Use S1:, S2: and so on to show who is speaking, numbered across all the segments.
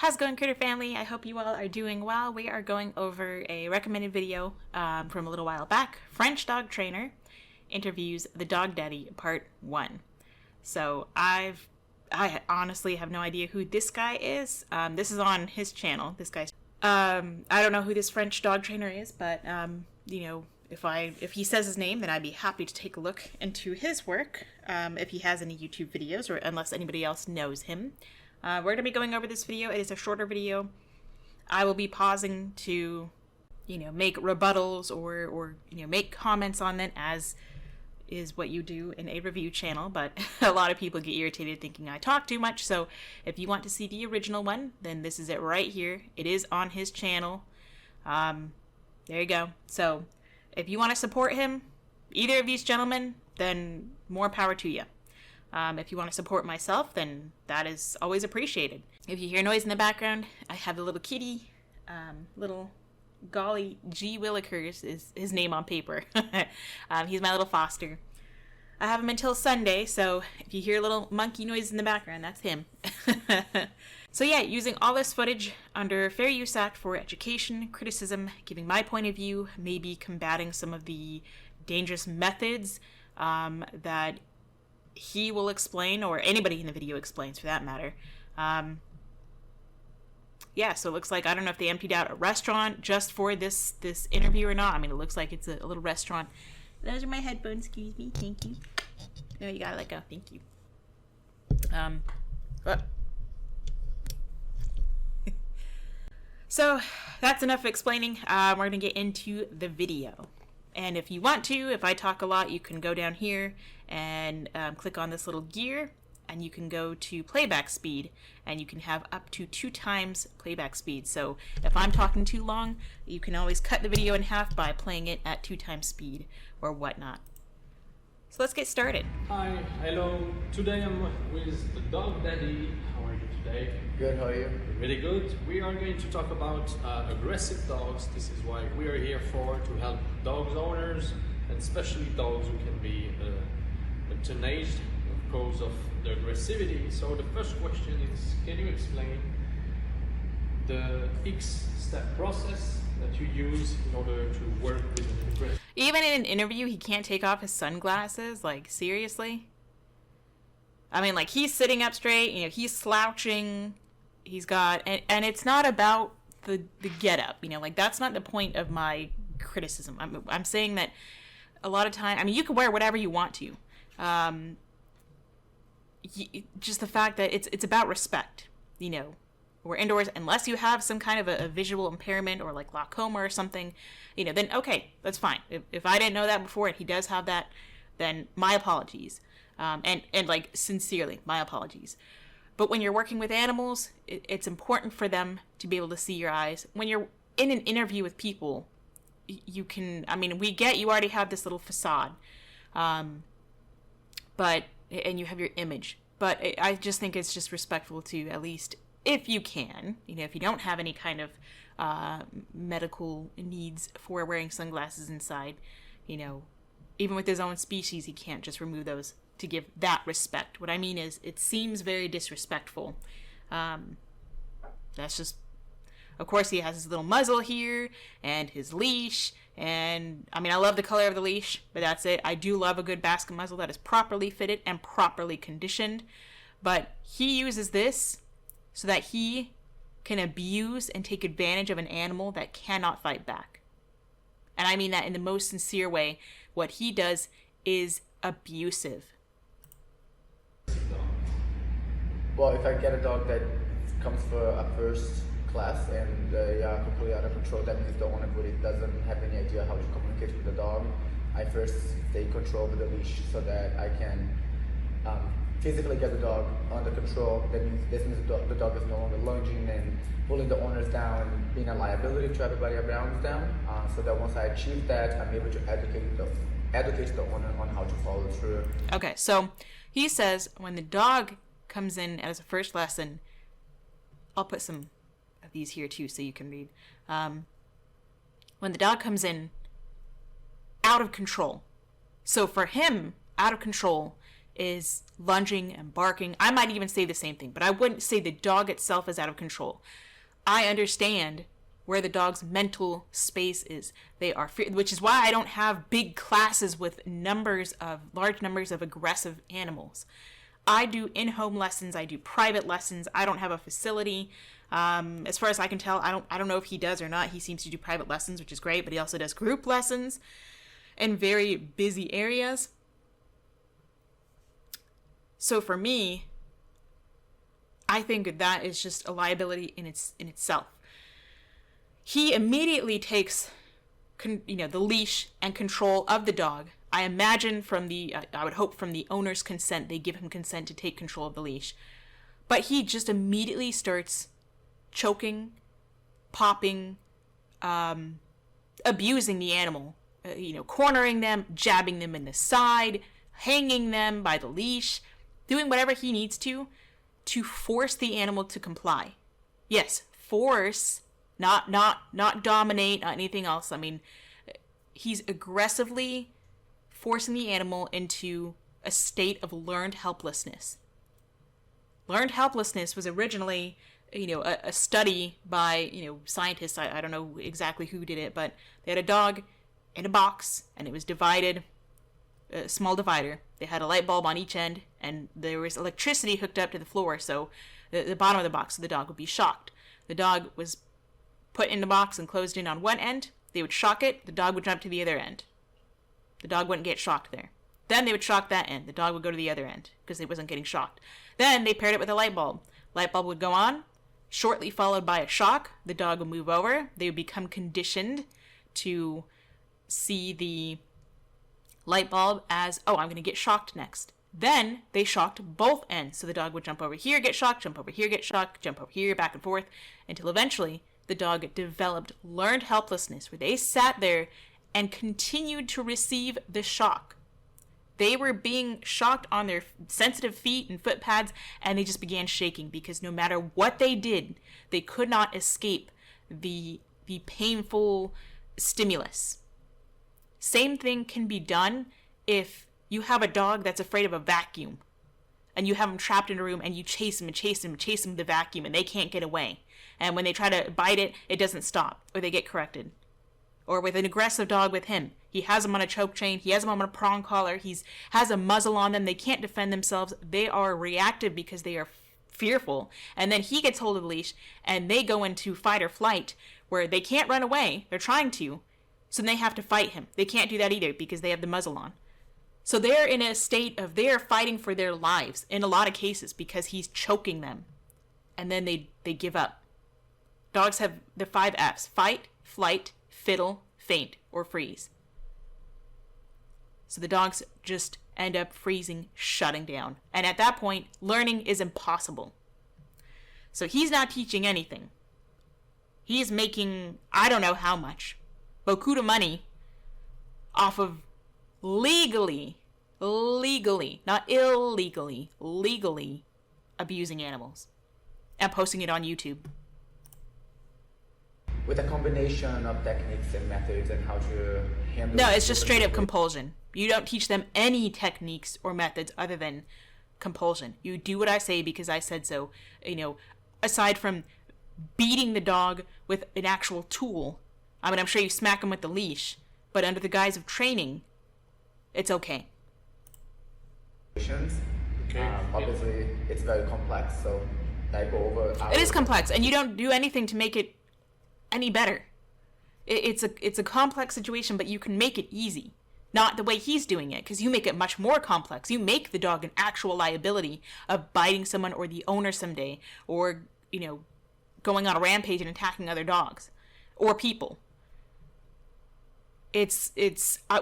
S1: How's it going, Critter Family? I hope you all are doing well. We are going over a recommended video from a little while back. French dog trainer interviews the dog daddy, part 1. So I honestly have no idea who this guy is. This is on his channel. This guy's I don't know who this French dog trainer is, but you know, if he says his name, then I'd be happy to take a look into his work. If he has any YouTube videos, or unless anybody else knows him. We're going to be going over this video. It is a shorter video. I will be pausing to, make rebuttals or make comments on it, as is what you do in a review channel. But a lot of people get irritated thinking I talk too much. So if you want to see the original one, then this is it right here. It is on his channel. There you go. So if you want to support him, either of these gentlemen, then more power to you. If you want to support myself, then that is always appreciated. If you hear noise in the background, I have a little kitty, little Golly G. Willikers is his name on paper. He's my little foster. I have him until Sunday, so if you hear little monkey noise in the background, that's him. So yeah, using all this footage under Fair Use Act for education, criticism, giving my point of view, maybe combating some of the dangerous methods that he will explain, or anybody in the video explains for that matter. Yeah, so it looks like, I don't know if they emptied out a restaurant just for this interview or not. I mean, it looks like it's a little restaurant. Those are my headphones, excuse me, thank you. No, you gotta let go, thank you. So, that's enough explaining. We're gonna get into the video. And if you want to, if I talk a lot, you can go down here and click on this little gear, and you can go to playback speed, and you can have up to 2 times playback speed. So if I'm talking too long, you can always cut the video in half by playing it at 2 times speed or whatnot. So let's get started.
S2: Hi, hello. Today I'm with the dog daddy. How are you today?
S3: Good, how are you?
S2: Really good. We are going to talk about aggressive dogs. This is why we are here for, to help dogs owners, and especially dogs who can be euthanized because of their aggressivity. So the first question is, can you explain the X-step process that you use in order to work with an aggressive?
S1: Even in an interview, he can't take off his sunglasses? Like, seriously? I mean, like, he's sitting up straight, he's slouching, he's got, and it's not about the get-up, like, that's not the point of my criticism. I'm saying that a lot of time, I mean, you can wear whatever you want to. Just the fact that it's about respect, we're indoors, unless you have some kind of a visual impairment or like glaucoma or something, then okay, that's fine. If I didn't know that before and he does have that, then my apologies. And like, sincerely, my apologies. But when you're working with animals, it's important for them to be able to see your eyes. When you're in an interview with people, you can, I mean, we get you already have this little facade, but, and you have your image. But I just think it's just respectful to, at least, if you can, if you don't have any kind of medical needs for wearing sunglasses inside, even with his own species, he can't just remove those to give that respect. What I mean is, it seems very disrespectful. That's just, of course, he has his little muzzle here and his leash. And I mean, I love the color of the leash, but that's it. I do love a good basket muzzle that is properly fitted and properly conditioned. But he uses this so that he can abuse and take advantage of an animal that cannot fight back. And I mean that in the most sincere way. What he does is abusive.
S3: Well, if I get a dog that comes for a first class and they are completely out of control, that means the owner really doesn't have any idea how to communicate with the dog. I first take control with the leash so that I can physically get the dog under control. That means the dog is no longer lunging and pulling the owners down, being a liability to everybody around them. So that once I achieve that, I'm able to educate the owner on how to follow through.
S1: Okay, so he says when the dog comes in as a first lesson, I'll put some of these here too so you can read. When the dog comes in out of control. So for him, out of control is lunging and barking. I might even say the same thing, but I wouldn't say the dog itself is out of control. I understand where the dog's mental space is. Which is why I don't have big classes with large numbers of aggressive animals. I do in-home lessons. I do private lessons. I don't have a facility. As far as I can tell, I don't know if he does or not. He seems to do private lessons, which is great, but he also does group lessons in very busy areas. So for me, I think that is just a liability in itself. He immediately takes, the leash and control of the dog. I imagine I would hope from the owner's consent, they give him consent to take control of the leash. But he just immediately starts choking, popping, abusing the animal, cornering them, jabbing them in the side, hanging them by the leash, doing whatever he needs to force the animal to comply. Yes, force, not dominate, not anything else. I mean, he's aggressively forcing the animal into a state of learned helplessness. Learned helplessness was originally, a study by, scientists. I don't know exactly who did it, but they had a dog in a box, and it was divided, a small divider. They had a light bulb on each end, and there was electricity hooked up to the floor, so the bottom of the box, so the dog would be shocked. The dog was put in the box and closed in on one end. They would shock it. The dog would jump to the other end. The dog wouldn't get shocked there. Then they would shock that end. The dog would go to the other end because it wasn't getting shocked. Then they paired it with a light bulb. Light bulb would go on, shortly followed by a shock. The dog would move over. They would become conditioned to see the light bulb as, oh, I'm going to get shocked next. Then they shocked both ends. So the dog would jump over here, get shocked, jump over here, get shocked, jump over here, back and forth, until eventually the dog developed learned helplessness, where they sat there and continued to receive the shock. They were being shocked on their sensitive feet and foot pads, and they just began shaking because no matter what they did, they could not escape the painful stimulus. Same thing can be done if you have a dog that's afraid of a vacuum and you have them trapped in a room and you chase them and chase them and chase them with the vacuum and they can't get away. And when they try to bite it, it doesn't stop or they get corrected. Or with an aggressive dog with him, he has them on a choke chain, he has them on a prong collar, has a muzzle on them, they can't defend themselves, they are reactive because they are fearful. And then he gets hold of the leash and they go into fight or flight where they can't run away, they're trying to, so they have to fight him. They can't do that either because they have the muzzle on. So they're in a state of, they're fighting for their lives in a lot of cases because he's choking them. And then they give up. Dogs have the 5 F's: fight, flight, fiddle, faint, or freeze. So the dogs just end up freezing, shutting down. And at that point, learning is impossible. So he's not teaching anything. He is making, I don't know how much, beaucoup de money off of legally, not illegally, legally abusing animals and posting it on YouTube.
S3: With a combination of techniques and methods and how to handle...
S1: No, it's just straight up compulsion. You don't teach them any techniques or methods other than compulsion. You do what I say because I said so. Aside from beating the dog with an actual tool, I mean, I'm sure you smack him with the leash, but under the guise of training, it's okay.
S3: Obviously, it's very complex, so I go over...
S1: It is complex, and you don't do anything to make it any better. It's a complex situation, but you can make it easy. Not the way he's doing it, because you make it much more complex. You make the dog an actual liability of biting someone or the owner someday, or, going on a rampage and attacking other dogs or people. It's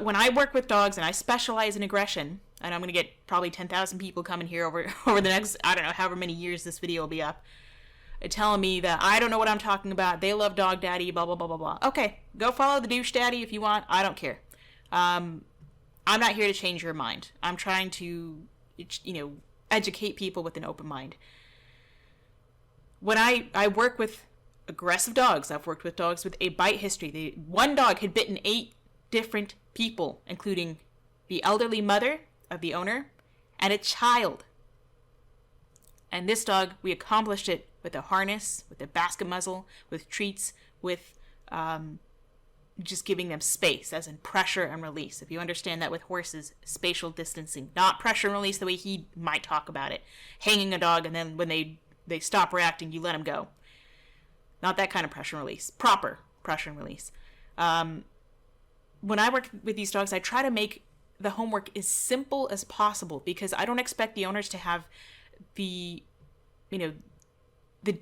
S1: when I work with dogs and I specialize in aggression, and I'm going to get probably 10,000 people coming here over the next, I don't know, however many years this video will be up, telling me that I don't know what I'm talking about, they love dog daddy, blah, blah, blah, blah, blah. Okay, go follow the douche daddy if you want. I don't care. I'm not here to change your mind. I'm trying to, educate people with an open mind. When I work with aggressive dogs, I've worked with dogs with a bite history. One dog had bitten 8 different people, including the elderly mother of the owner and a child. And this dog, we accomplished it with a harness, with a basket muzzle, with treats, with just giving them space, as in pressure and release. If you understand that with horses, spatial distancing, not pressure and release the way he might talk about it. Hanging a dog and then when they stop reacting, you let them go. Not that kind of pressure and release. Proper pressure and release. When I work with these dogs, I try to make the homework as simple as possible because I don't expect the owners to have the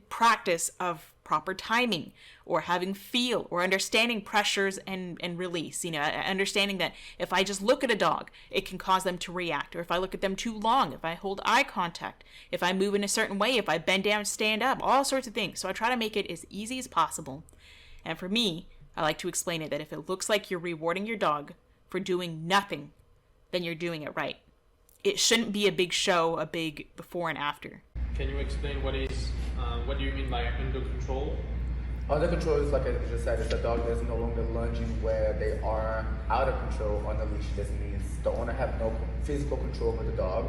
S1: practice of proper timing or having feel or understanding pressures and release. Understanding that if I just look at a dog, it can cause them to react. Or if I look at them too long, if I hold eye contact, if I move in a certain way, if I bend down, stand up, all sorts of things. So I try to make it as easy as possible. And for me, I like to explain it that if it looks like you're rewarding your dog for doing nothing, then you're doing it right. It shouldn't be a big show, a big before and after.
S2: Can you explain what do you mean by under control?
S3: Under control is, like I just said, it's the dog that's no longer lunging where they are out of control on the leash. This means the owner have no physical control over the dog,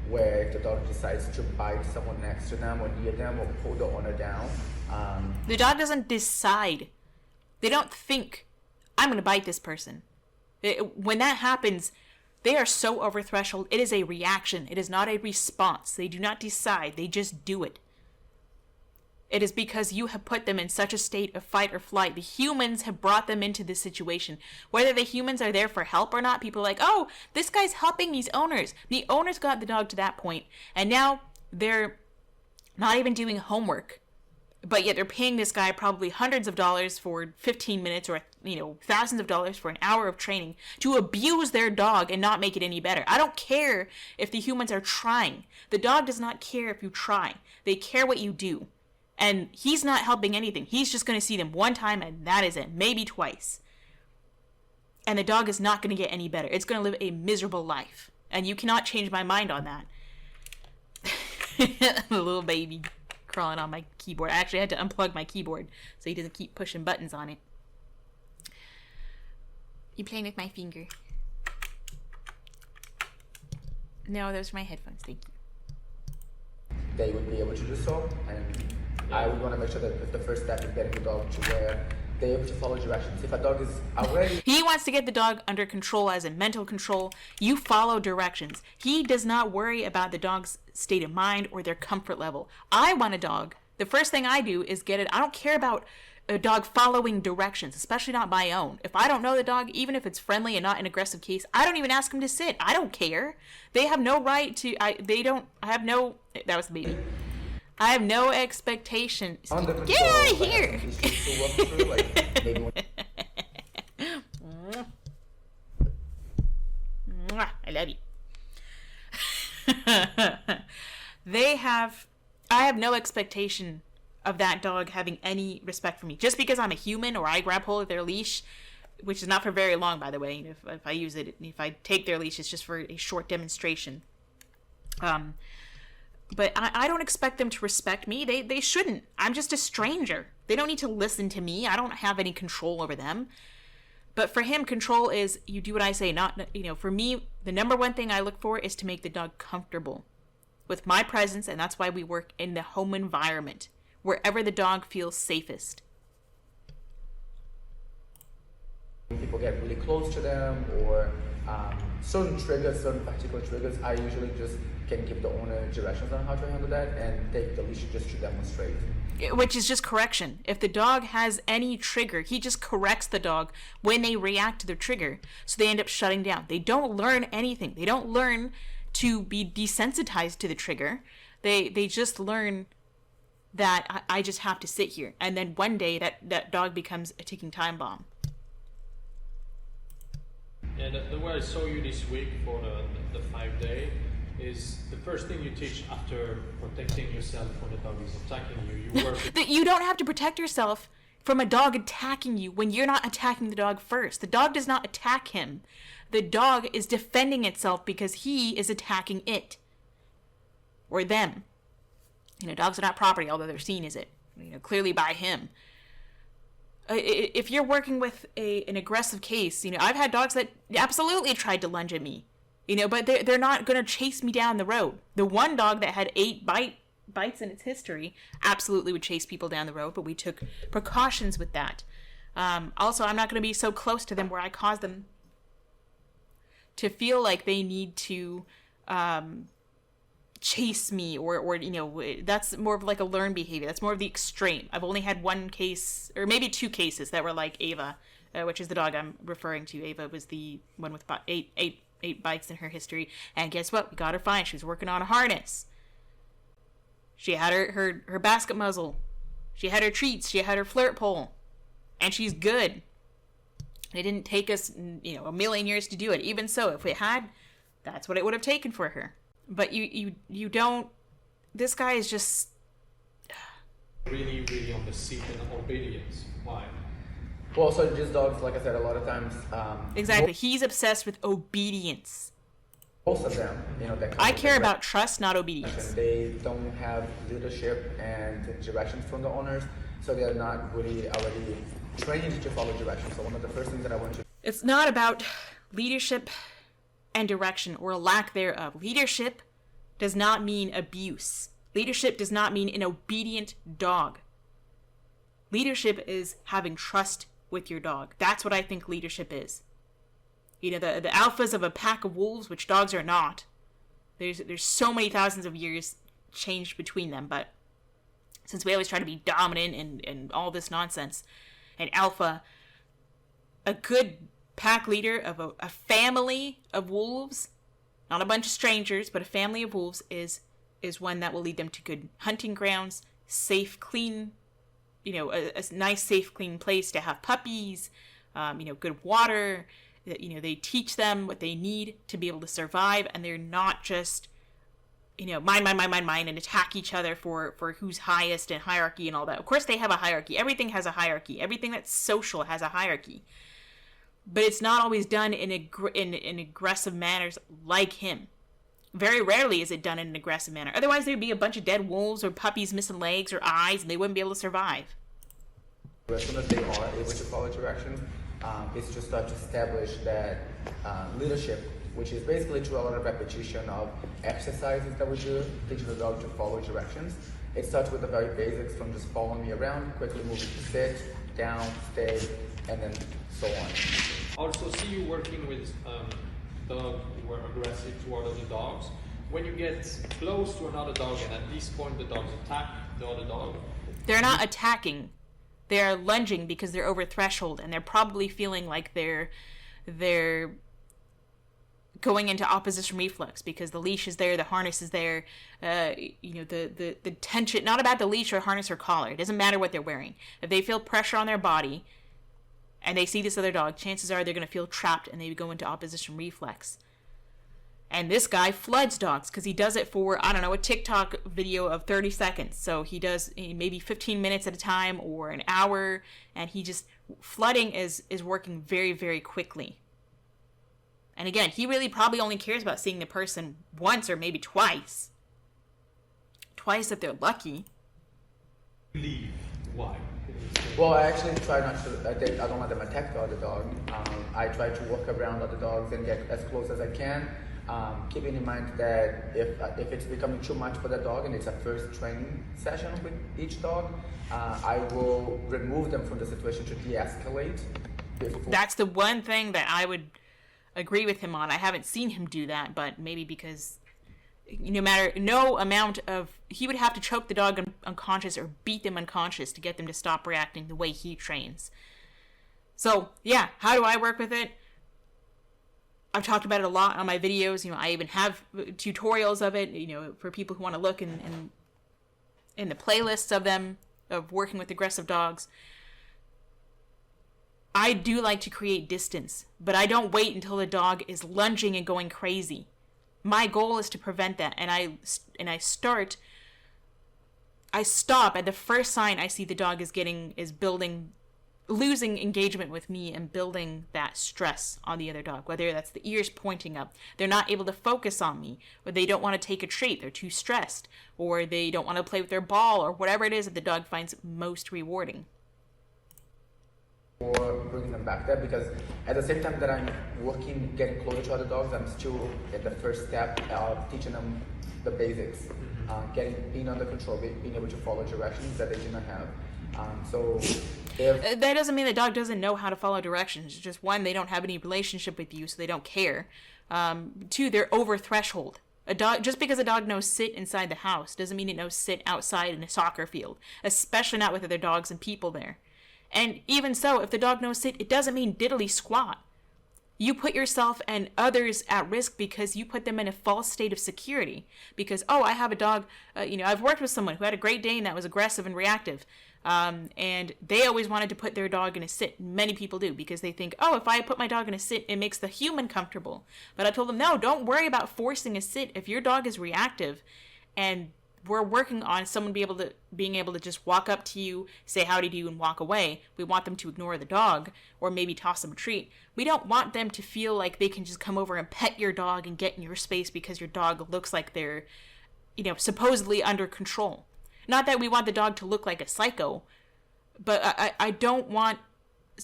S3: where if the dog decides to bite someone next to them or near them or pull the owner down.
S1: The dog doesn't decide. They don't think, I'm going to bite this person. When that happens, they are so over threshold. It is a reaction. It is not a response. They do not decide. They just do it. It is because you have put them in such a state of fight or flight. The humans have brought them into this situation. Whether the humans are there for help or not, people are like, oh, this guy's helping these owners. The owners got the dog to that point, and now they're not even doing homework. But yet they're paying this guy probably hundreds of dollars for 15 minutes or, thousands of dollars for an hour of training to abuse their dog and not make it any better. I don't care if the humans are trying. The dog does not care if you try. They care what you do. And he's not helping anything. He's just going to see them one time and that is it. Maybe twice. And the dog is not going to get any better. It's going to live a miserable life. And you cannot change my mind on that. The little baby crawling on my keyboard. I actually had to unplug my keyboard so he doesn't keep pushing buttons on it. You playing with my finger? No, those are my headphones. Thank you.
S3: They would be able to do so, and I would want to make sure that if the first step is getting the dog to where they're able to follow directions. If a dog is already...
S1: He wants to get the dog under control, as in mental control. You follow directions. He does not worry about the dog's state of mind or their comfort level. I want a dog. The first thing I do is get it. I don't care about a dog following directions, especially not my own. If I don't know the dog, even if it's friendly and not an aggressive case, I don't even ask him to sit. I don't care. They have no right to... That was the baby. I have no expectation. Get out of here! I love you. I have no expectation of that dog having any respect for me. Just because I'm a human or I grab hold of their leash, which is not for very long, by the way. If I use it, if I take their leash, it's just for a short demonstration. But I don't expect them to respect me. They shouldn't. I'm just a stranger. They don't need to listen to me. I don't have any control over them. But for him, control is you do what I say. For me, the number one thing I look for is to make the dog comfortable with my presence, and that's why we work in the home environment, wherever the dog feels safest.
S3: People get really close to them or certain particular triggers, I usually just can give the owner directions on how to handle that and take the leash just to demonstrate.
S1: Which is just correction. If the dog has any trigger, he just corrects the dog when they react to the trigger. So they end up shutting down. They don't learn anything. They don't learn to be desensitized to the trigger. They just learn that I just have to sit here. And then one day that dog becomes a ticking time bomb.
S2: Yeah, the way I saw you this week for the 5-day is the first thing you teach after protecting yourself when the dog is attacking you. You work.
S1: You don't have to protect yourself from a dog attacking you when you're not attacking the dog first. The dog does not attack him. The dog is defending itself because he is attacking it. Or them. Dogs are not property, although they're seen as it. Clearly by him. If you're working with an aggressive case, I've had dogs that absolutely tried to lunge at me. But they're not going to chase me down the road. The one dog that had 8 bites in its history absolutely would chase people down the road, but we took precautions with that. Also, I'm not going to be so close to them where I cause them to feel like they need to chase me or that's more of like a learned behavior. That's more of the extreme. I've only had one case, or maybe 2 cases, that were like Ava, which is the dog I'm referring to. Ava was the one with about 8 bites in her history, and guess what? We got her fine. She was working on a harness. She had her basket muzzle. She had her treats. She had her flirt pole. And she's good. It didn't take us, a million years to do it. Even so, if it had, that's what it would have taken for her. But you don't... This guy is just...
S2: Really, really on the seat and obedience. Why?
S3: Well, so these dogs, like I said, a lot of times...
S1: exactly. He's obsessed with obedience.
S3: Most of them,
S1: I care about trust, not obedience.
S3: They don't have leadership and directions from the owners, so they are not really already trained to follow directions. So one of the first things that I want to...
S1: It's not about leadership and direction, or a lack thereof. Leadership does not mean abuse. Leadership does not mean an obedient dog. Leadership is having trust with your dog. That's what I think leadership is. The alphas of a pack of wolves, which dogs are not. There's so many thousands of years changed between them, but since we always try to be dominant and all this nonsense, an alpha, a good pack leader of a family of wolves, not a bunch of strangers, but a family of wolves, is one that will lead them to good hunting grounds, safe, clean, a nice, safe, clean place to have puppies, good water. They teach them what they need to be able to survive, and they're not just, mine, and attack each other for who's highest in hierarchy and all that. Of course, they have a hierarchy. Everything has a hierarchy. Everything that's social has a hierarchy. But it's not always done in aggressive manners like him. Very rarely is it done in an aggressive manner. Otherwise, there'd be a bunch of dead wolves or puppies missing legs or eyes, and they wouldn't be able to survive.
S3: As soon as they are able to follow directions, it's to start to establish that leadership, which is basically through a lot of repetition of exercises that we do, teaching the dog to follow directions. It starts with the very basics, from just following me around, quickly moving to sit, down, stay, and then so on.
S2: Also, see you working with dogs who are aggressive toward other dogs. When you get close to another dog and at this point the dogs attack the other dog.
S1: They're not attacking. They're lunging because they're over threshold, and they're probably feeling like they're going into opposition reflex because the leash is there, the harness is there, the tension, not about the leash or harness or collar. It doesn't matter what they're wearing. If they feel pressure on their body and they see this other dog, chances are they're going to feel trapped and they go into opposition reflex. And this guy floods dogs because he does it for, a TikTok video of 30 seconds. So he does maybe 15 minutes at a time or an hour. And flooding is working very, very quickly. And again, he really probably only cares about seeing the person once or maybe twice. Twice if they're lucky.
S2: Leave. Why?
S3: Well, I actually try not to, I don't let them attack the other dog. I try to walk around other dogs and get as close as I can. Keeping in mind that if it's becoming too much for the dog and it's a first training session with each dog, I will remove them from the situation to de-escalate.
S1: That's the one thing that I would agree with him on. I haven't seen him do that, but maybe because he would have to choke the dog unconscious or beat them unconscious to get them to stop reacting the way he trains. So yeah, how do I work with it? I've talked about it a lot on my videos. I even have tutorials of it, for people who want to look in the playlists of them, of working with aggressive dogs. I do like to create distance, but I don't wait until the dog is lunging and going crazy. My goal is to prevent that, and I stop at the first sign I see the dog losing engagement with me and building that stress on the other dog, whether that's the ears pointing up, they're not able to focus on me, or they don't want to take a treat, they're too stressed, or they don't want to play with their ball, or whatever it is that the dog finds most rewarding.
S3: or bringing them back there, because at the same time that I'm working, getting closer to other dogs, I'm still at the first step of teaching them the basics, being under control, being able to follow directions that they do not have. So if
S1: that doesn't mean the dog doesn't know how to follow directions. It's just, one, they don't have any relationship with you, so they don't care. Two, they're over threshold. A dog, just because a dog knows sit inside the house doesn't mean it knows sit outside in a soccer field, especially not with other dogs and people there. And even so, if the dog knows sit, it doesn't mean diddly squat. You put yourself and others at risk because you put them in a false state of security. Because, oh, I have a dog, I've worked with someone who had a Great Dane that was aggressive and reactive. And they always wanted to put their dog in a sit. Many people do, because they think, oh, if I put my dog in a sit, it makes the human comfortable. But I told them, no, don't worry about forcing a sit. If your dog is reactive and we're working on someone being able to just walk up to you, say howdy to you, and walk away. We want them to ignore the dog or maybe toss them a treat. We don't want them to feel like they can just come over and pet your dog and get in your space because your dog looks like they're, supposedly under control. Not that we want the dog to look like a psycho, but I don't want,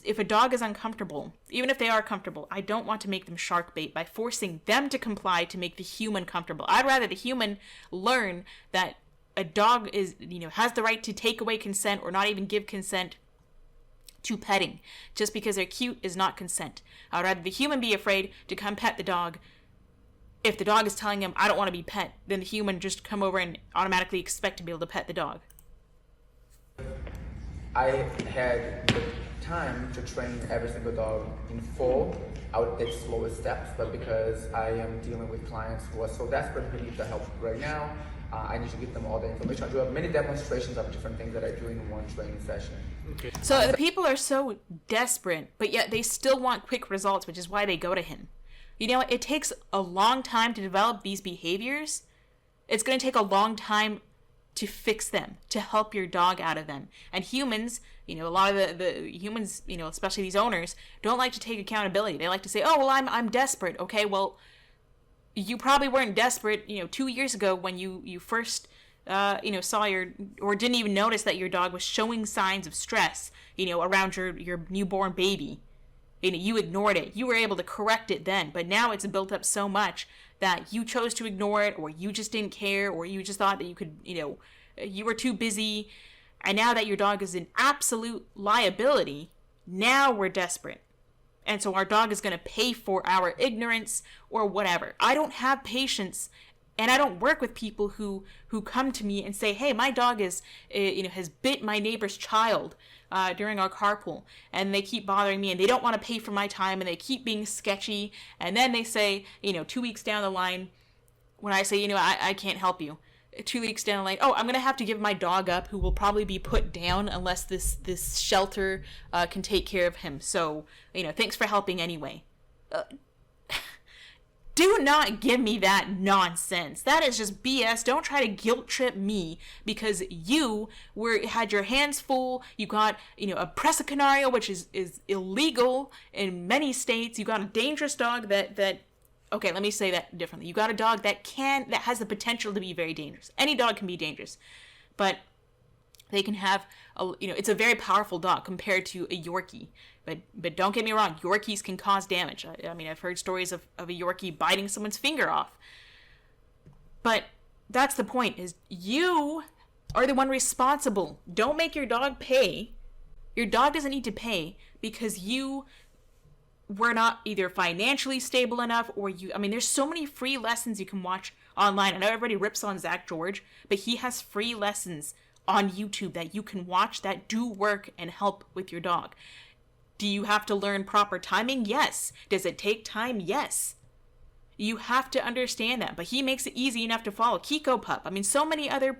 S1: if a dog is uncomfortable, even if they are comfortable, I don't want to make them shark bait by forcing them to comply to make the human comfortable. I'd rather the human learn that a dog is, has the right to take away consent or not even give consent to petting. Just because they're cute is not consent. I'd rather the human be afraid to come pet the dog. If the dog is telling him, I don't want to be pet, then the human just come over and automatically expect to be able to pet the dog.
S3: I had the time to train every single dog in full, I would take slower steps, but because I am dealing with clients who are so desperate who need the help right now, I need to give them all the information. I do have many demonstrations of different things that I do in one training session.
S2: Okay.
S1: So the people are so desperate, but yet they still want quick results, which is why they go to him. It takes a long time to develop these behaviors. It's going to take a long time to fix them, to help your dog out of them. And humans, a lot of the humans, especially these owners, don't like to take accountability. They like to say, oh, well, I'm desperate. Okay, well, you probably weren't desperate, 2 years ago when you first, saw or didn't even notice that your dog was showing signs of stress, around your newborn baby. You ignored it. You were able to correct it then, but now it's built up so much that you chose to ignore it, or you just didn't care, or you just thought that you could, you were too busy. And now that your dog is an absolute liability, now we're desperate. And so our dog is going to pay for our ignorance or whatever. I don't have patience, and I don't work with people who come to me and say, hey, my dog has bit my neighbor's child during our carpool, and they keep bothering me, and they don't want to pay for my time, and they keep being sketchy. And then they say, 2 weeks down the line, when I say, I can't help you, 2 weeks down the line, oh, I'm going to have to give my dog up, who will probably be put down unless this shelter can take care of him. So, thanks for helping anyway. Do not give me that nonsense. That is just BS. Don't try to guilt trip me because you had your hands full. You got, a Presa which is illegal in many states. You got a dangerous dog that okay, let me say that differently. You got a dog that has the potential to be very dangerous. Any dog can be dangerous, but they can have it's a very powerful dog compared to a Yorkie. But don't get me wrong, Yorkies can cause damage. I mean, I've heard stories of a Yorkie biting someone's finger off. But that's the point, is you are the one responsible. Don't make your dog pay. Your dog doesn't need to pay because you were not either financially stable enough or there's so many free lessons you can watch online. I know everybody rips on Zach George, but he has free lessons on YouTube that you can watch that do work and help with your dog. Do you have to learn proper timing? Yes. Does it take time? Yes. You have to understand that, but he makes it easy enough to follow. Kiko Pup. I mean, so many other,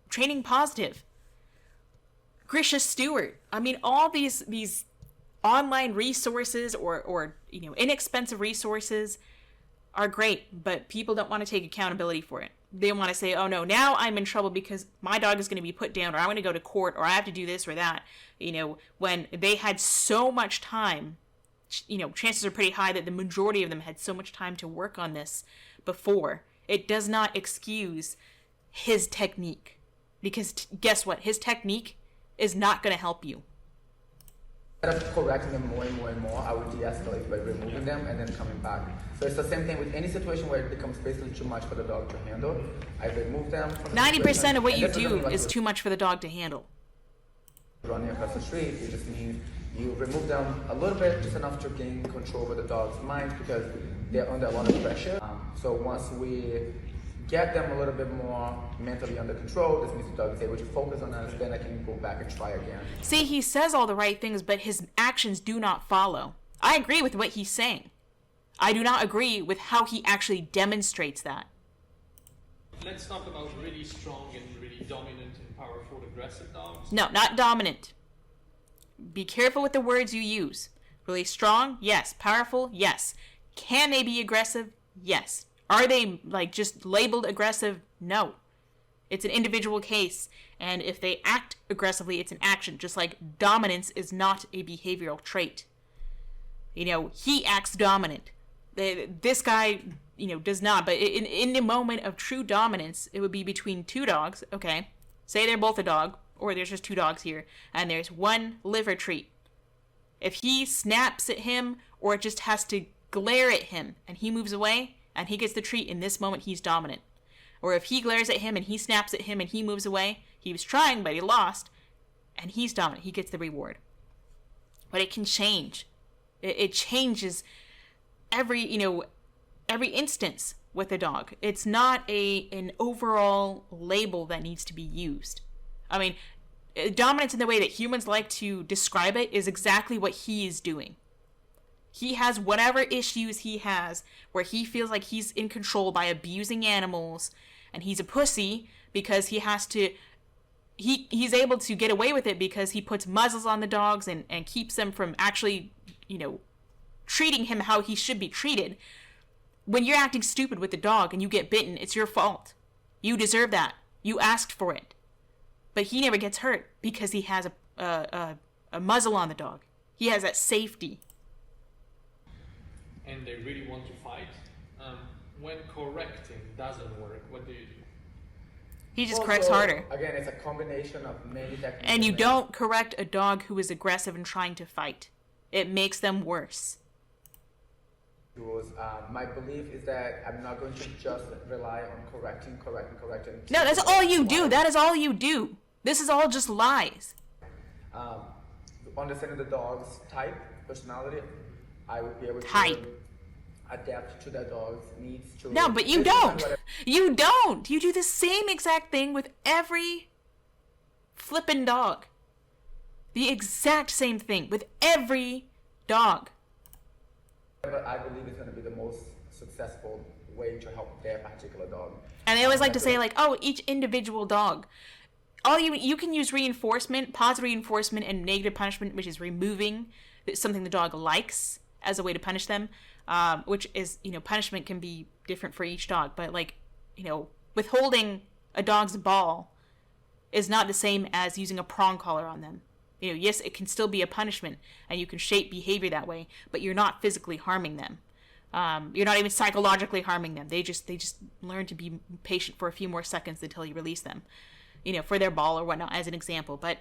S1: Training Positive. Grisha Stewart. I mean, all these online resources or inexpensive resources are great, but people don't want to take accountability for it. They want to say, oh no, now I'm in trouble because my dog is going to be put down, or I'm going to go to court, or I have to do this or that. When they had so much time, chances are pretty high that the majority of them had so much time to work on this before. It does not excuse his technique, because guess what? His technique is not going to help you.
S3: Instead of correcting them more and more and more, I would de-escalate by removing them and then coming back. So it's the same thing with any situation where it becomes basically too much for the dog to handle. I remove them from the
S1: 90% of what you
S3: situation,
S1: do is too much for the dog to handle.
S3: running across the street, it just means you remove them a little bit, just enough to gain control over the dog's mind because they're under a lot of pressure. So once we get them a little bit more mentally under control, this means the dog is able to focus on us, then I can go back and try again.
S1: See, he says all the right things, but his actions do not follow. I agree with what he's saying. I do not agree with how he actually demonstrates that.
S2: Let's talk about really strong and really dominant and powerful aggressive dogs.
S1: No, not dominant. Be careful with the words you use. Really strong? Yes. Powerful? Yes. Can they be aggressive? Yes. Are they like just labeled aggressive? No. It's an individual case, and if they act aggressively, it's an action, just like dominance is not a behavioral trait. You know, he acts dominant. This guy, you know, does not, but in the moment of true dominance, it would be between two dogs, okay? Say they're both a dog, or there's just two dogs here, and there's one liver treat. If he snaps at him, or it just has to glare at him, and he moves away, and he gets the treat, in this moment, he's dominant. Or if he glares at him, and he snaps at him, and he moves away, he was trying, but he lost, and he's dominant. He gets the reward. But it can change. It changes every instance with a dog. It's not an overall label that needs to be used. I mean, dominance in the way that humans like to describe it is exactly what he is doing. He has whatever issues he has where he feels like he's in control by abusing animals, and he's a pussy because he has to he's able to get away with it because he puts muzzles on the dogs and keeps them from actually, you know, treating him how he should be treated. When you're acting stupid with the dog and you get bitten, it's your fault. You deserve that. You asked for it. But he never gets hurt because he has a muzzle on the dog. He has that safety.
S2: And they really want to fight. When correcting doesn't work, what do you do?
S1: He just corrects harder.
S3: Again, it's a combination of many techniques.
S1: And you don't correct a dog who is aggressive and trying to fight. It makes them worse.
S3: My belief is that I'm not going to just rely on correcting.
S1: No, that's all you do. That is all you do. This is all just lies.
S3: Understanding the dog's type, personality, I would be able to adapt to that dog's needs.
S1: No, but you don't. You don't. You do the same exact thing with every flippin' dog. The exact same thing with every dog.
S3: But I believe it's going to be the most successful way to help their particular dog.
S1: And they always like to say, like, oh, each individual dog. You can use reinforcement, positive reinforcement, and negative punishment, which is removing something the dog likes as a way to punish them. Which is, you know, punishment can be different for each dog, but like, you know, withholding a dog's ball is not the same as using a prong collar on them. You know, yes, it can still be a punishment, and you can shape behavior that way, but you're not physically harming them. You're not even psychologically harming them. They just learn to be patient for a few more seconds until you release them, you know, for their ball or whatnot, as an example. But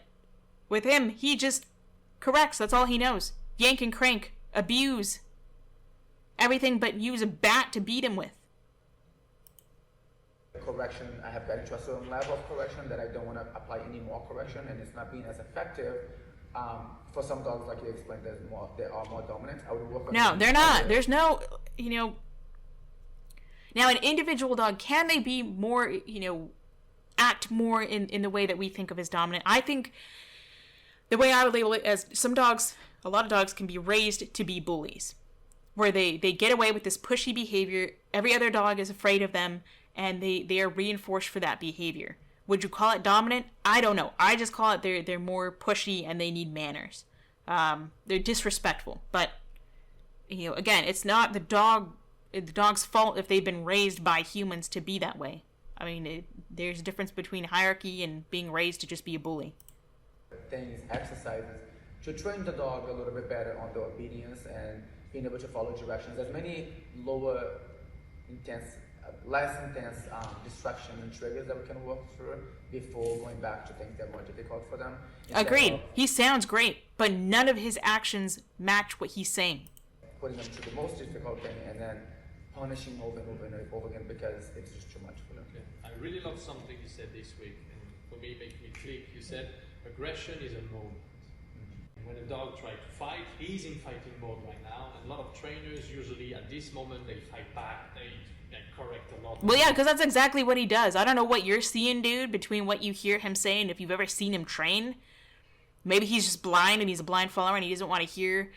S1: with him, he just corrects. That's all he knows. Yank and crank, abuse, everything but use a bat to beat him with.
S3: Correction, I have gotten to a certain level of correction that I don't want to apply any more correction, and it's not being as effective. For some dogs, like you explained, they are more dominant. I would work on.
S1: No, they're not. There's no, you know. Now, an individual dog, can they be more, you know, act more in the way that we think of as dominant? I think the way I would label it as some dogs, a lot of dogs can be raised to be bullies, where they get away with this pushy behavior. Every other dog is afraid of them, and they are reinforced for that behavior. Would you call it dominant? I don't know. I just call it they're more pushy and they need manners. They're disrespectful. But, you know, again, it's not the dog's fault if they've been raised by humans to be that way. I mean, there's a difference between hierarchy and being raised to just be a bully.
S3: Things, exercises, to train the dog a little bit better on the obedience and being able to follow directions. There's many lower intense less intense distraction and triggers that we can work through before going back to things that are more difficult for them.
S1: Agreed. He sounds great, but none of his actions match what he's saying.
S3: Putting them to the most difficult thing and then punishing over and over and over again because it's just too much for them.
S2: Okay. I really love something you said this week, and for me, it made me click. You said aggression is a moment. When a dog tries to fight, he's in fighting mode right now, and a lot of trainers usually at this moment they fight back, they correct a lot.
S1: Well, yeah, because that's exactly what he does. I don't know what you're seeing, dude, between what you hear him saying, if you've ever seen him train. Maybe he's just blind and he's a blind follower and he doesn't want to hear,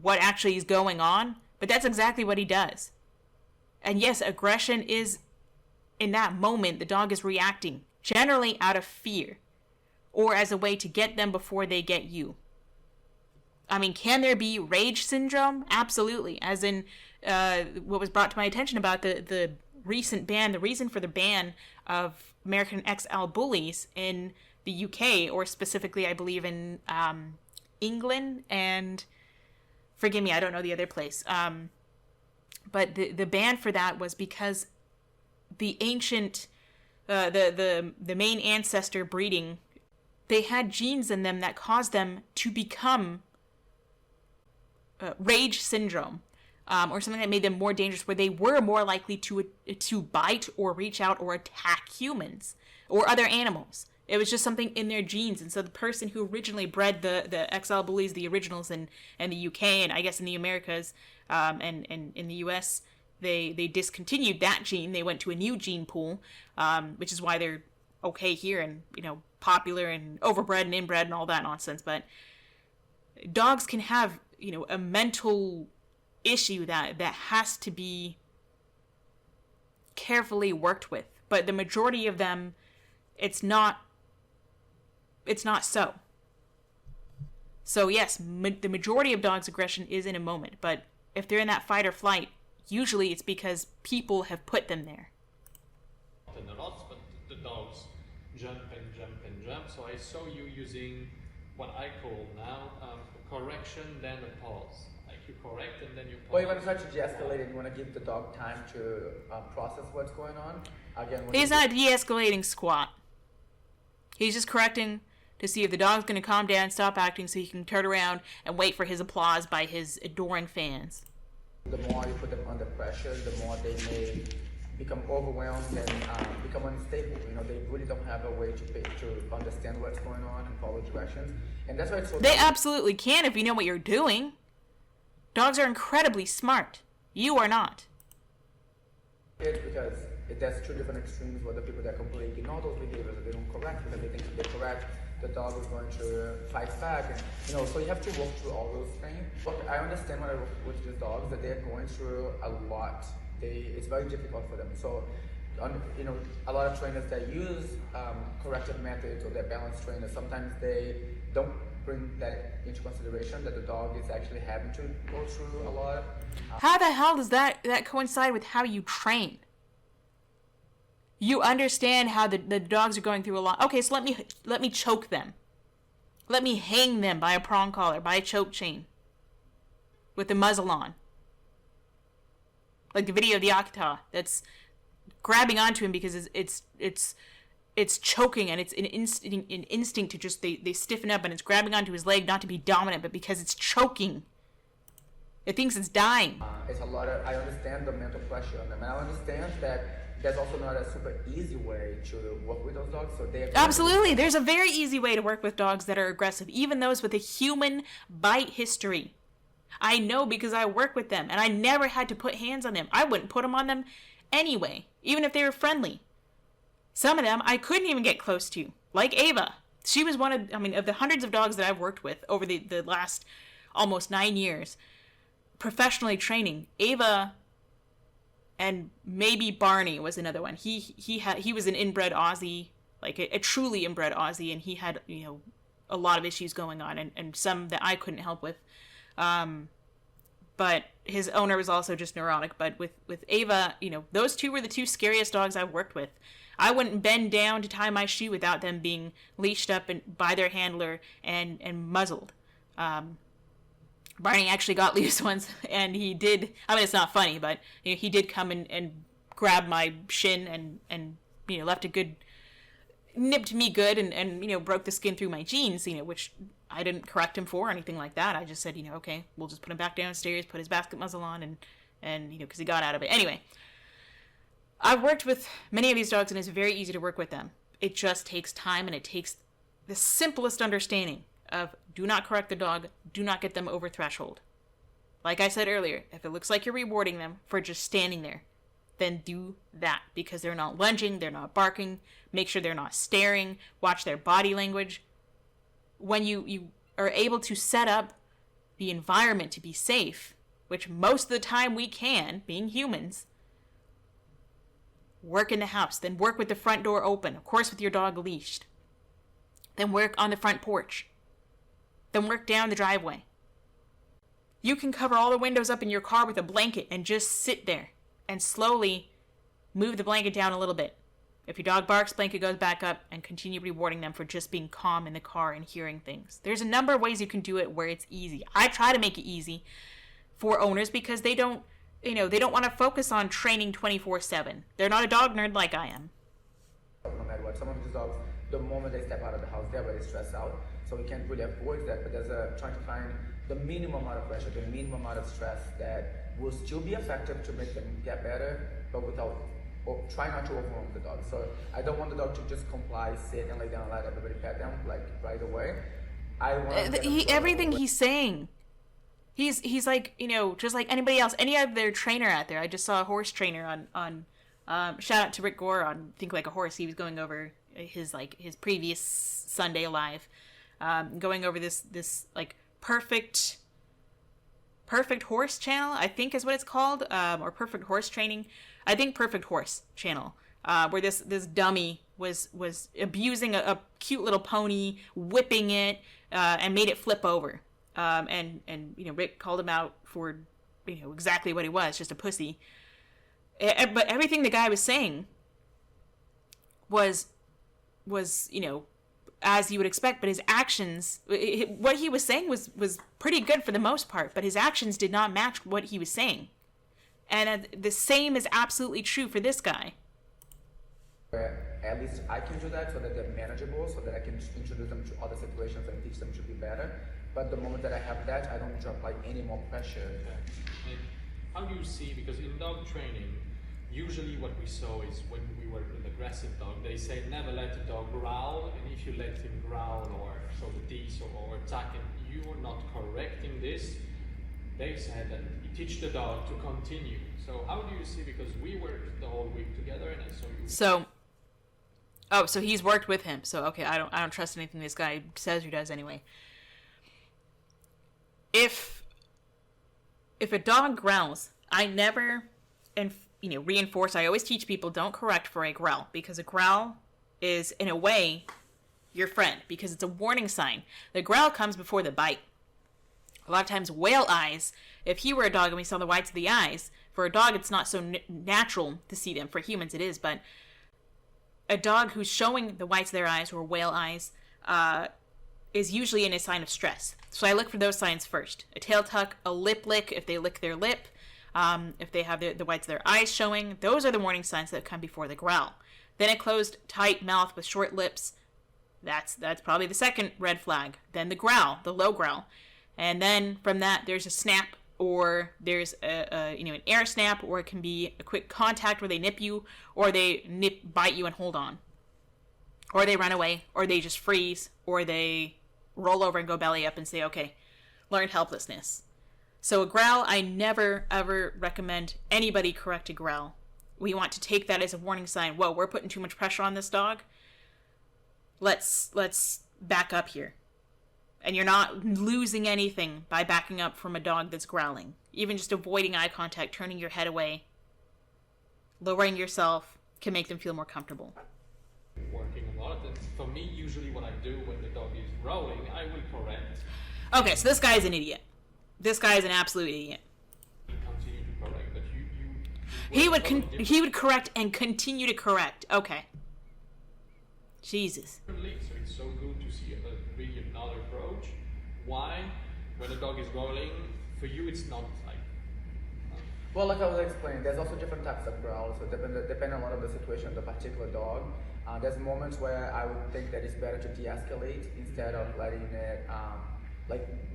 S1: what actually is going on. But that's exactly what he does. And yes, aggression is, in that moment, the dog is reacting, generally out of fear, or as a way to get them before they get you. I mean, can there be rage syndrome? Absolutely. As in what was brought to my attention about the recent ban, the reason for the ban of American XL bullies in the UK, or specifically, I believe, in England, and forgive me, I don't know the other place. But the ban for that was because the ancient, the main ancestor breeding, they had genes in them that caused them to become rage syndrome, or something that made them more dangerous, where they were more likely to bite or reach out or attack humans or other animals. It was just something in their genes. And so the person who originally bred the XL bullies, the originals in the UK, and I guess in the Americas, and in the US, they discontinued that gene. They went to a new gene pool, which is why they're okay here and, popular and overbred and inbred and all that nonsense. But dogs can have, a mental issue that has to be carefully worked with. But the majority of them, it's not so. So yes, the majority of dogs' aggression is in a moment, but if they're in that fight or flight, usually it's because people have put them there.
S2: And a lot, but the dogs jump and jump and jump. So I saw you using what I call now a correction, then a pause. Like you correct and then you pause.
S3: Well, you want to try to de-escalate and you want to give the dog time to process what's going on. Again,
S1: he's not de-escalating squat. He's just correcting to see if the dog's going to calm down, stop acting, so he can turn around and wait for his applause by his adoring fans.
S3: The more you put them under pressure, the more they may become overwhelmed and become unstable. They really don't have a way to understand what's going on and follow directions. And that's why it's so
S1: They absolutely can if you know what you're doing. Dogs are incredibly smart. You are not.
S3: It's because there's two different extremes, where the people that completely ignore those behaviors, that they don't correct because they think if they correct, the dog is going to fight back, and so you have to work through all those things. Look, I understand when I work with these dogs that they're going through a lot. It's very difficult for them. So, a lot of trainers that use corrective methods, or their balanced trainers, sometimes they don't bring that into consideration, that the dog is actually having to go through a lot.
S1: How the hell does that coincide with how you train? You understand how the dogs are going through a lot. Okay, so let me choke them. Let me hang them by a prong collar, by a choke chain, with the muzzle on. Like the video of the Akita that's grabbing onto him because it's choking, and it's an instinct to just they stiffen up, and it's grabbing onto his leg not to be dominant, but because it's choking. It thinks it's dying.
S3: It's a lot of. I understand the mental pressure on them, and I understand that there's also not a super easy way to work with those dogs. So
S1: absolutely, there's a very easy way to work with dogs that are aggressive, even those with a human bite history. I know because I work with them, and I never had to put hands on them. I wouldn't put them on them anyway, even if they were friendly. Some of them I couldn't even get close to, like Ava. She was one of the hundreds of dogs that I've worked with over the last almost 9 years, professionally training. Ava and maybe Barney was another one. He was an inbred Aussie, like a truly inbred Aussie, and he had a lot of issues going on, and some that I couldn't help with. But his owner was also just neurotic. But with Ava, those two were the two scariest dogs I've worked with. I wouldn't bend down to tie my shoe without them being leashed up by their handler and muzzled. Barney actually got loose once, and he did. I mean, it's not funny, but he did come and grab my shin and left a good, nipped me good, and broke the skin through my jeans, which I didn't correct him for or anything like that. I just said, okay, we'll just put him back downstairs, put his basket muzzle on, and because he got out of it. Anyway, I've worked with many of these dogs, and it's very easy to work with them. It just takes time, and it takes the simplest understanding of do not correct the dog, do not get them over threshold. Like I said earlier, if it looks like you're rewarding them for just standing there, then do that, because they're not lunging, they're not barking. Make sure they're not staring. Watch their body language. When you are able to set up the environment to be safe, which most of the time we can, being humans, work in the house, then work with the front door open, of course with your dog leashed. Then work on the front porch. Then work down the driveway. You can cover all the windows up in your car with a blanket and just sit there and slowly move the blanket down a little bit. If your dog barks, blanket goes back up, and continue rewarding them for just being calm in the car and hearing things. There's a number of ways you can do it where it's easy. I try to make it easy for owners because they don't want to focus on training 24/7. They're not a dog nerd like I am.
S3: No matter what, some of these dogs, the moment they step out of the house, they're already stressed out. So we can't really avoid that, but there's trying to find the minimum amount of pressure, the minimum amount of stress that will still be effective to make them get better, but without, or try not to overwhelm the dog. So I don't want the dog to just comply, sit and lay down and let everybody pet them like right away. I want
S1: everything he's saying. He's like, just like anybody else, any other trainer out there. I just saw a horse trainer on shout out to Rick Gore on Think Like a Horse. He was going over his previous Sunday Live, going over this like perfect horse channel, I think is what it's called, or perfect horse training. I think perfect horse channel, where this dummy was abusing a cute little pony, whipping it, and made it flip over. And Rick called him out for exactly what he was, just a pussy. But everything the guy was saying was as you would expect, but his actions, what he was saying was pretty good for the most part, but his actions did not match what he was saying. And the same is absolutely true for this guy.
S3: At least I can do that so that they're manageable, so that I can introduce them to other situations and teach them to be better. But the moment that I have that, I don't drop any more pressure.
S2: Okay. And how do you see, because in dog training, usually what we saw is when we work with aggressive dog, they say never let the dog growl, and if you let him growl or show the teeth or attack him, you are not correcting this. They said that you teach the dog to continue. So how do you see, because we worked the whole week together and I saw you...
S1: So he's worked with him. So okay, I don't trust anything this guy says or does anyway. If a dog growls, I never reinforce. I always teach people don't correct for a growl, because a growl is in a way your friend, because it's a warning sign. The growl comes before the bite. A lot of times whale eyes, if he were a dog and we saw the whites of the eyes, for a dog it's not so natural to see them. For humans it is, but a dog who's showing the whites of their eyes or whale eyes is usually in a sign of stress. So I look for those signs first. A tail tuck, a lip lick, if they lick their lip, if they have the whites of their eyes showing, those are the warning signs that come before the growl. Then a closed, tight mouth with short lips, that's probably the second red flag. Then the growl, the low growl. And then from that, there's a snap, or there's an air snap, or it can be a quick contact where they nip you, or they bite you and hold on. Or they run away, or they just freeze, or they roll over and go belly up and say, okay, learned helplessness. So a growl, I never, ever recommend anybody correct a growl. We want to take that as a warning sign. Whoa, we're putting too much pressure on this dog. Let's back up here. And you're not losing anything by backing up from a dog that's growling. Even just avoiding eye contact, turning your head away, lowering yourself can make them feel more comfortable.
S2: Working a lot. And for me, usually what I do when the dog is growling, I will correct.
S1: Okay, so this guy's an idiot. This guy is an absolute idiot.
S2: Continue to correct, but
S1: he would correct and continue to correct. Okay. Jesus.
S2: So it's so good to see really another approach. Why? when a dog is growling, for you it's not like.
S3: Well, like I was explaining, there's also different types of growls, so depending a lot on the situation of the particular dog. There's moments where I would think that it's better to de-escalate instead of letting it,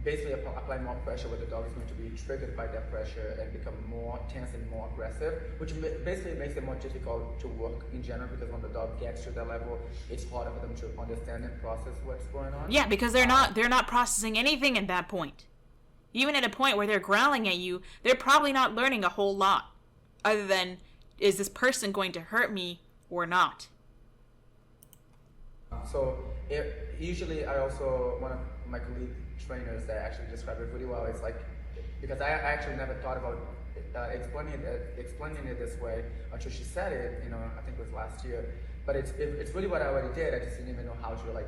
S3: basically apply more pressure where the dog is going to be triggered by that pressure and become more tense and more aggressive, which basically makes it more difficult to work in general, because when the dog gets to that level, it's harder for them to understand and process what's going on.
S1: Yeah, because they're not processing anything at that point. Even at a point where they're growling at you, they're probably not learning a whole lot, other than, is this person going to hurt me or not?
S3: So usually I also, one of my colleague trainers that actually described it really well, it's like, because I actually never thought about explaining it this way until she said it, I think it was last year. But it's really what I already did, I just didn't even know how to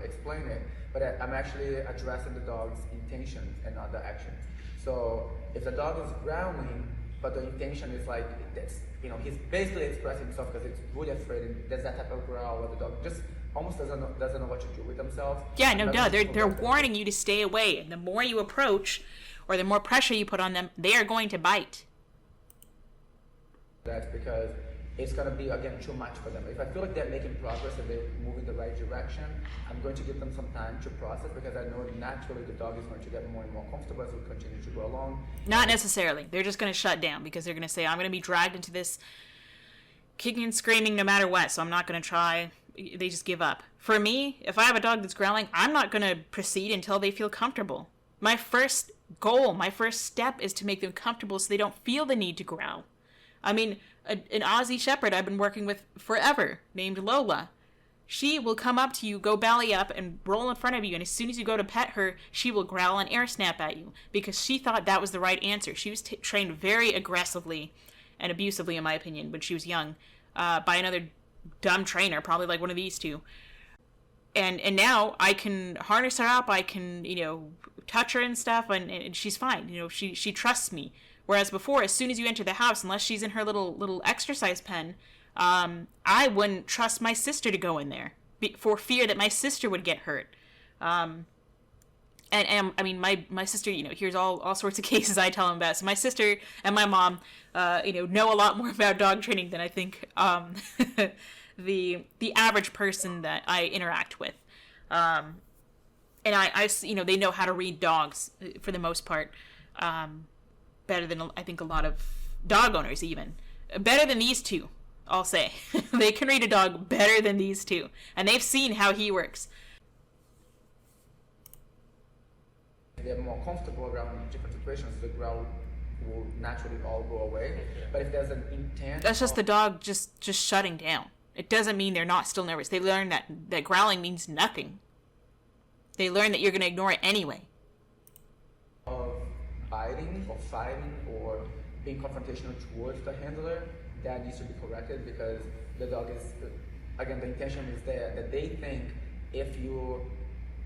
S3: explain it. But I'm actually addressing the dog's intentions and not the actions. So if the dog is growling, but the intention is like, he's basically expressing himself because it's really afraid, and there's that type of growl where the dog just almost doesn't know what to do with themselves.
S1: Yeah, no duh. They're warning you to stay away, and the more you approach, or the more pressure you put on them, they are going to bite.
S3: That's because it's going to be, again, too much for them. If I feel like they're making progress and they're moving the right direction, I'm going to give them some time to process, because I know naturally the dog is going to get more and more comfortable as we continue to go along.
S1: Not necessarily. They're just going to shut down, because they're going to say, I'm going to be dragged into this kicking and screaming no matter what, so I'm not going to try. They just give up. For me, if I have a dog that's growling, I'm not going to proceed until they feel comfortable. My first goal, my first step is to make them comfortable so they don't feel the need to growl. I mean, an Aussie Shepherd I've been working with forever, named Lola. She will come up to you, go belly up, and roll in front of you, and as soon as you go to pet her, she will growl and air snap at you, because she thought that was the right answer. She was trained very aggressively and abusively, in my opinion, when she was young, by another dumb trainer, probably like one of these two. And now I can harness her up, I can, touch her and stuff, and she's fine. She trusts me. Whereas before, as soon as you enter the house, unless she's in her little exercise pen, I wouldn't trust my sister to go in there for fear that my sister would get hurt. And I mean, my sister, here's all sorts of cases I tell him about. So my sister and my mom, know a lot more about dog training than I think the average person that I interact with. And I they know how to read dogs for the most part. Better than I think a lot of dog owners, even better than these two, I'll say. They can read a dog better than these two, and they've seen how he works.
S3: They're more comfortable around different situations, the growl will naturally all go away. But if there's an intent,
S1: that's just the dog just shutting down. It doesn't mean they're not still nervous. They learn that growling means nothing. They learn that you're going to ignore it anyway.
S3: Biting or fighting or being confrontational towards the handler, that needs to be corrected, because the dog is, again, the intention is there, that they think if you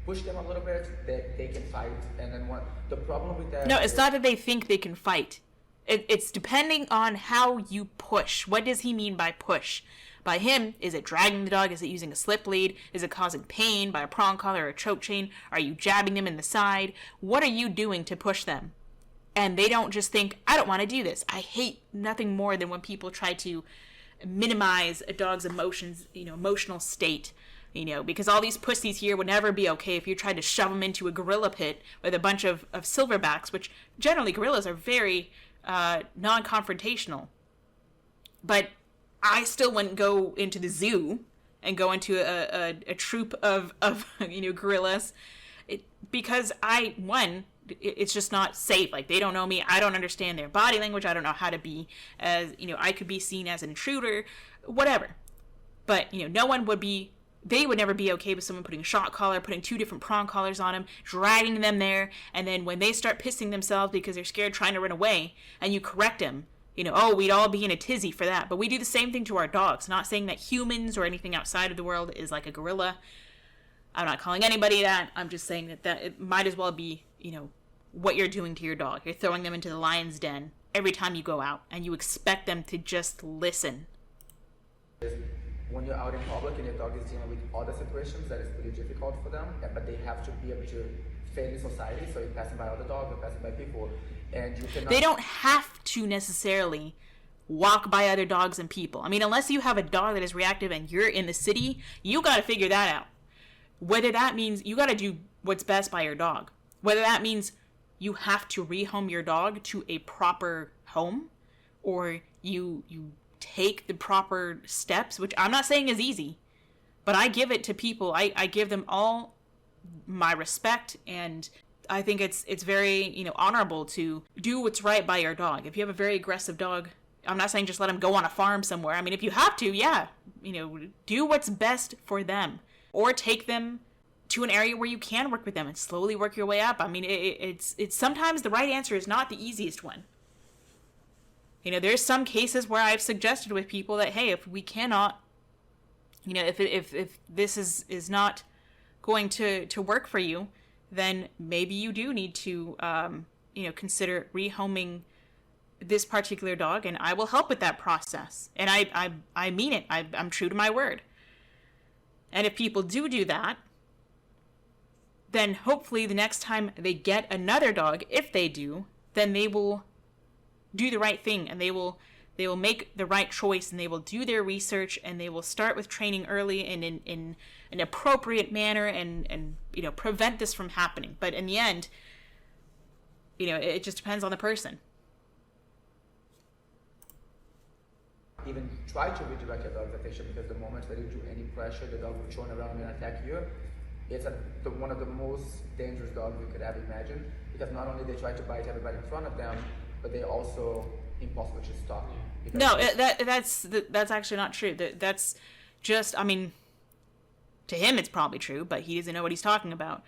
S3: push them a little bit, that they can fight. And then the problem with that...
S1: No, it's not that they think they can fight. It's depending on how you push. What does he mean by push? By him, is it dragging the dog? Is it using a slip lead? Is it causing pain by a prong collar or a choke chain? Are you jabbing them in the side? What are you doing to push them? And they don't just think, I don't want to do this. I hate nothing more than when people try to minimize a dog's emotions, emotional state, because all these pussies here would never be okay if you tried to shove them into a gorilla pit with a bunch of silverbacks, which generally gorillas are very non-confrontational. But I still wouldn't go into the zoo and go into a troop of gorillas, because it's just not safe. Like, they don't know me. I don't understand their body language. I don't know how to be as, I could be seen as an intruder, whatever. But, they would never be okay with someone putting a shock collar, putting 2 different prong collars on them, dragging them there. And then when they start pissing themselves because they're scared trying to run away, and you correct them, we'd all be in a tizzy for that. But we do the same thing to our dogs. Not saying that humans or anything outside of the world is like a gorilla. I'm not calling anybody that. I'm just saying that it might as well be, what you're doing to your dog. You're throwing them into the lion's den every time you go out, and you expect them to just listen.
S3: when you're out in public and your dog is dealing with other situations that is really difficult for them, but they have to be able to fail in society. So you're passing by other dogs, you're passing by people, and you cannot.
S1: They don't have to necessarily walk by other dogs and people. I mean, unless you have a dog that is reactive and you're in the city, you got to figure that out. Whether that means you got to do what's best by your dog. Whether that means you have to rehome your dog to a proper home, or you take the proper steps, which I'm not saying is easy, but I give it to people. I give them all my respect, and I think it's very, honorable to do what's right by your dog. If you have a very aggressive dog, I'm not saying just let them go on a farm somewhere. I mean, if you have to, yeah, do what's best for them, or take them to an area where you can work with them and slowly work your way up. I mean, it's sometimes the right answer is not the easiest one. There's some cases where I've suggested with people that, hey, if we cannot, if this is not going to work for you, then maybe you do need to, consider rehoming this particular dog, and I will help with that process. And I mean it. I'm true to my word. And if people do that, then hopefully the next time they get another dog, if they do, then they will do the right thing, and they will make the right choice, and they will do their research, and they will start with training early and in an appropriate manner, and prevent this from happening. But in the end, it just depends on the person.
S3: Even try to redirect your dog's attention, because the moment that you do any pressure, the dog will turn around and attack you. It's one of the most dangerous dogs you could ever imagine, because not only they try to bite everybody in front of them, but they also impossible to stop.
S1: No, that's actually not true. That's just, I mean, to him it's probably true, but he doesn't know what he's talking about.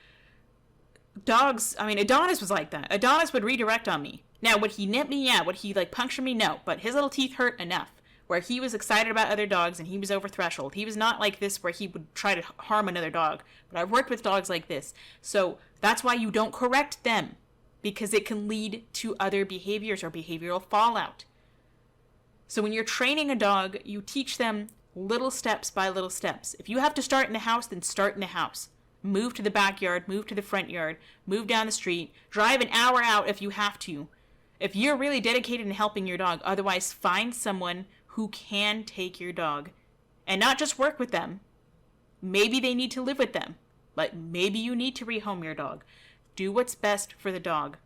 S1: Dogs, I mean, Adonis was like that. Adonis would redirect on me. Now, would he nip me? Yeah. Would he puncture me? No. But his little teeth hurt enough where he was excited about other dogs and he was over threshold. He was not like this where he would try to harm another dog. But I've worked with dogs like this. So that's why you don't correct them, because it can lead to other behaviors or behavioral fallout. So when you're training a dog, you teach them little steps by little steps. If you have to start in the house, then start in the house. Move to the backyard, move to the front yard, move down the street, drive an hour out if you have to. If you're really dedicated in helping your dog, otherwise find someone who can take your dog and not just work with them. Maybe they need to live with them, but maybe you need to rehome your dog. Do what's best for the dog.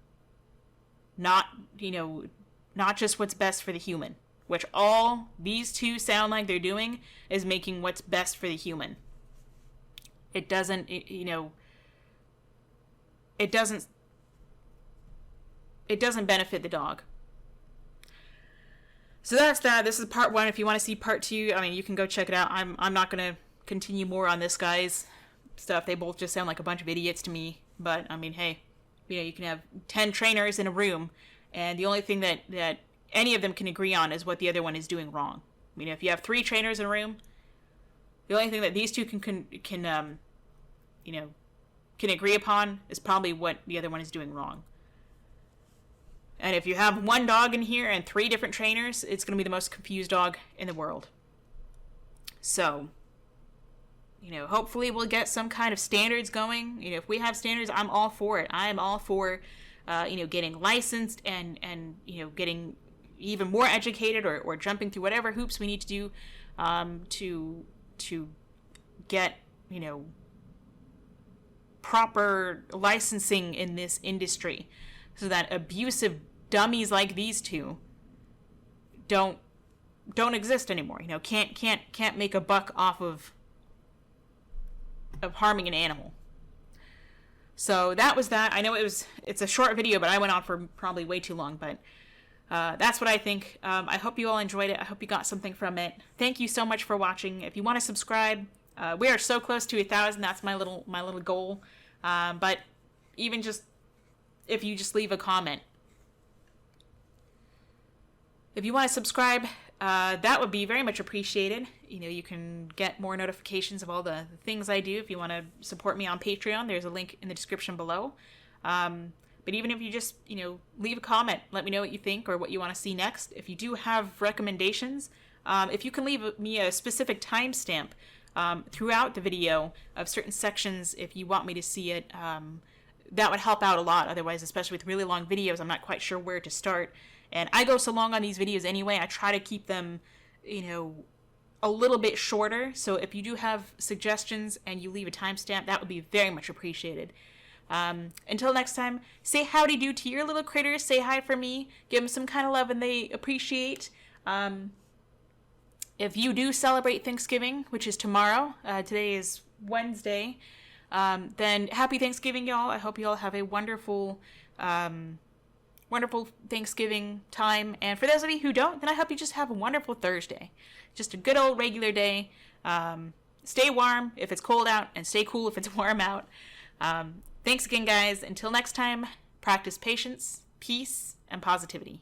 S1: Not just what's best for the human, which all these two sound like they're doing is making what's best for the human. It doesn't benefit the dog. So that's that. This is part 1. If you want to see part 2, I mean, you can go check it out. I'm not going to continue more on this guy's stuff. They both just sound like a bunch of idiots to me. But, I mean, hey, you can have 10 trainers in a room, and the only thing that any of them can agree on is what the other one is doing wrong. If you have 3 trainers in a room, the only thing that these two can agree upon is probably what the other one is doing wrong. And if you have 1 dog in here and 3 different trainers, it's going to be the most confused dog in the world. So, hopefully we'll get some kind of standards going. If we have standards, I'm all for it. I'm all for, getting licensed and getting even more educated or jumping through whatever hoops we need to do to get, proper licensing in this industry, so that abusive dummies like these two don't exist anymore. Can't make a buck off of harming an animal. So that was that. I know it's a short video, but I went on for probably way too long, but that's what I think. I hope you all enjoyed it. I hope you got something from it. Thank you so much for watching. If you want to subscribe, we are so close to 1,000. That's my little goal. But even just if you just leave a comment, if you want to subscribe, that would be very much appreciated. You can get more notifications of all the things I do. If you want to support me on Patreon, there's a link in the description below. But even if you just, leave a comment, let me know what you think or what you want to see next. If you do have recommendations, If you can leave me a specific timestamp throughout the video of certain sections, if you want me to see it, that would help out a lot. Otherwise, especially with really long videos, I'm not quite sure where to start. And I go so long on these videos anyway, I try to keep them, a little bit shorter. So if you do have suggestions and you leave a timestamp, that would be very much appreciated. Until next time, say howdy do to your little critters. Say hi for me. Give them some kind of love and they appreciate. If you do celebrate Thanksgiving, which is tomorrow, today is Wednesday, then happy Thanksgiving, y'all. I hope you all have a wonderful Thanksgiving time. And for those of you who don't, then I hope you just have a wonderful Thursday. Just a good old regular day. Stay warm if it's cold out, and stay cool if it's warm out. Thanks again, guys. Until next time, practice patience, peace, and positivity.